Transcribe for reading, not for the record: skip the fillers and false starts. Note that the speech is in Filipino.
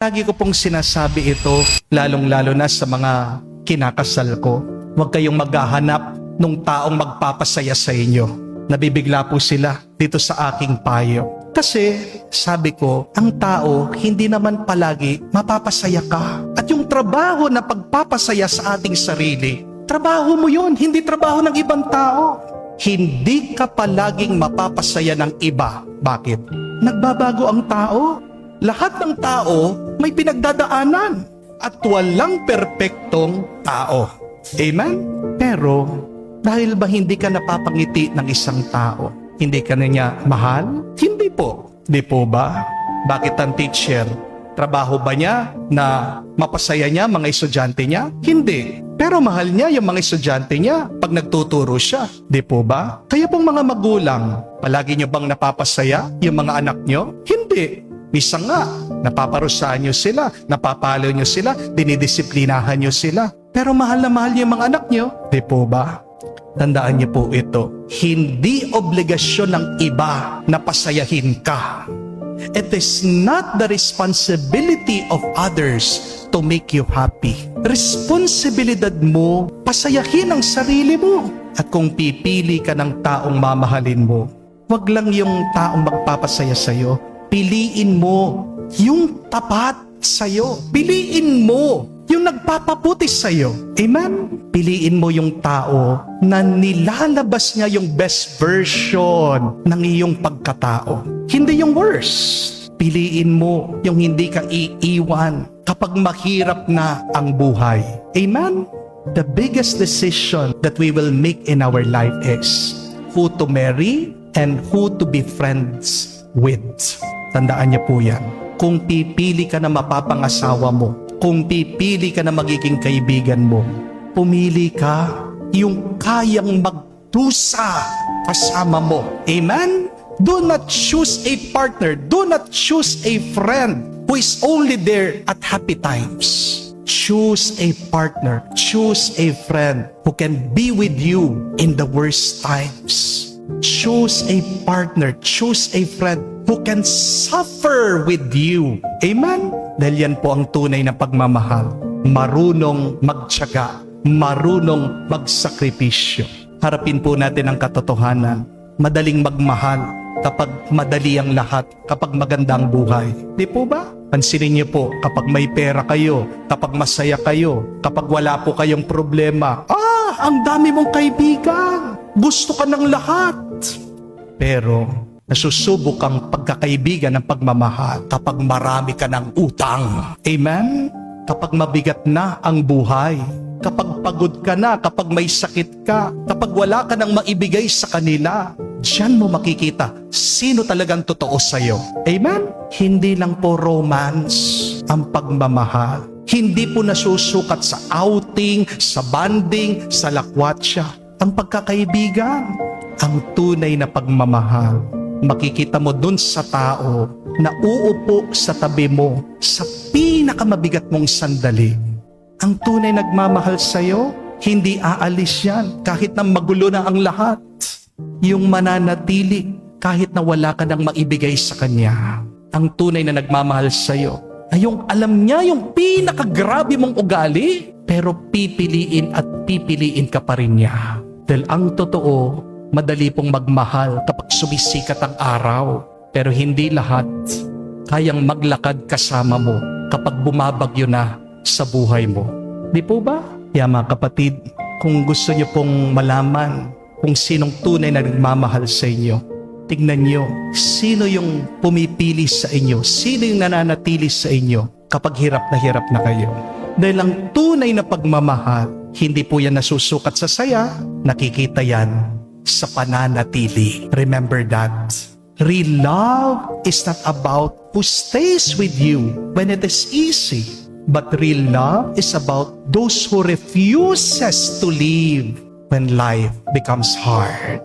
Lagi ko pong sinasabi ito, lalong-lalo na sa mga kinakasal ko. Huwag kayong maghahanap ng taong magpapasaya sa inyo. Nabibigla po sila dito sa aking payo. Kasi sabi ko, ang tao hindi naman palagi mapapasaya ka. At yung trabaho na pagpapasaya sa ating sarili, trabaho mo yun, hindi trabaho ng ibang tao. Hindi ka palaging mapapasaya ng iba. Bakit? Nagbabago ang tao. Lahat ng tao may pinagdadaanan at walang perpektong tao. Amen? Pero dahil ba hindi ka napapangiti ng isang tao, hindi ka na niya mahal? Hindi po. Di po ba? Bakit ang teacher? Trabaho ba niya na mapasaya niya mga estudyante niya? Hindi. Pero mahal niya yung mga estudyante niya pag nagtuturo siya. Di po ba? Kaya pong mga magulang, palagi niyo bang napapasaya yung mga anak niyo? Hindi. Misa nga, napaparusahan niyo sila, napapalo niyo sila, dinidisiplinahan niyo sila. Pero mahal na mahal niyo yung mga anak niyo. Di po ba? Tandaan niyo po ito. Hindi obligasyon ng iba na pasayahin ka. It is not the responsibility of others to make you happy. Responsibilidad mo, pasayahin ang sarili mo. At kung pipili ka ng taong mamahalin mo, wag lang yung taong magpapasaya sa'yo. Piliin mo yung tapat sa'yo. Piliin mo yung nagpapaputi sa'yo. Amen? Piliin mo yung tao na nilalabas niya yung best version ng iyong pagkatao. Hindi yung worst. Piliin mo yung hindi ka iiwan kapag mahirap na ang buhay. Amen? The biggest decision that we will make in our life is who to marry and who to be friends with. Tandaan niyo po yan. Kung pipili ka na mapapangasawa mo, kung pipili ka na magiging kaibigan mo, pumili ka yung kayang magdusa kasama mo. Amen? Do not choose a partner. Do not choose a friend who is only there at happy times. Choose a partner. Choose a friend who can be with you in the worst times. Choose a partner. Choose a friend who can suffer with you. Amen? Dahil yan po ang tunay na pagmamahal. Marunong magtiyaga. Marunong magsakripisyo. Harapin po natin ang katotohanan. Madaling magmahal kapag madali ang lahat, kapag maganda ang buhay. Di po ba? Pansinin niyo po, kapag may pera kayo, kapag masaya kayo, kapag wala po kayong problema, ang dami mong kaibigan. Gusto ka ng lahat. Pero nasusubok ang pagkakaibigan ng pagmamahal kapag marami ka ng utang. Amen? Kapag mabigat na ang buhay, kapag pagod ka na, kapag may sakit ka, kapag wala ka nang maibigay sa kanila, diyan mo makikita sino talagang totoo sa'yo. Amen? Hindi lang po romance ang pagmamahal. Hindi po nasusukat sa outing, sa banding, sa lakwatsa. Ang pagkakaibigan, ang tunay na pagmamahal, makikita mo dun sa tao na uupo sa tabi mo sa pinakamabigat mong sandali. Ang tunay nagmamahal sa'yo, hindi aalis yan kahit na magulo na ang lahat. Yung mananatili kahit na wala ka nang maibigay sa kanya. Ang tunay na nagmamahal sa'yo ay yung alam niya yung pinakagrabe mong ugali, pero pipiliin at pipiliin ka pa rin niya. Dahil ang totoo, madali pong magmahal kapag sumisikat ang araw. Pero hindi lahat kayang maglakad kasama mo kapag bumabagyo na sa buhay mo. Di po ba? Kaya mga kapatid, kung gusto niyo pong malaman kung sinong tunay na nagmamahal sa inyo, tignan niyo sino yung pumipili sa inyo, sino yung nananatili sa inyo kapag hirap na kayo. Dahil ang tunay na pagmamahal, hindi po yan nasusukat sa saya, nakikita yan sa pananatili. Remember that. Real love is not about who stays with you when it is easy, but real love is about those who refuses to leave when life becomes hard.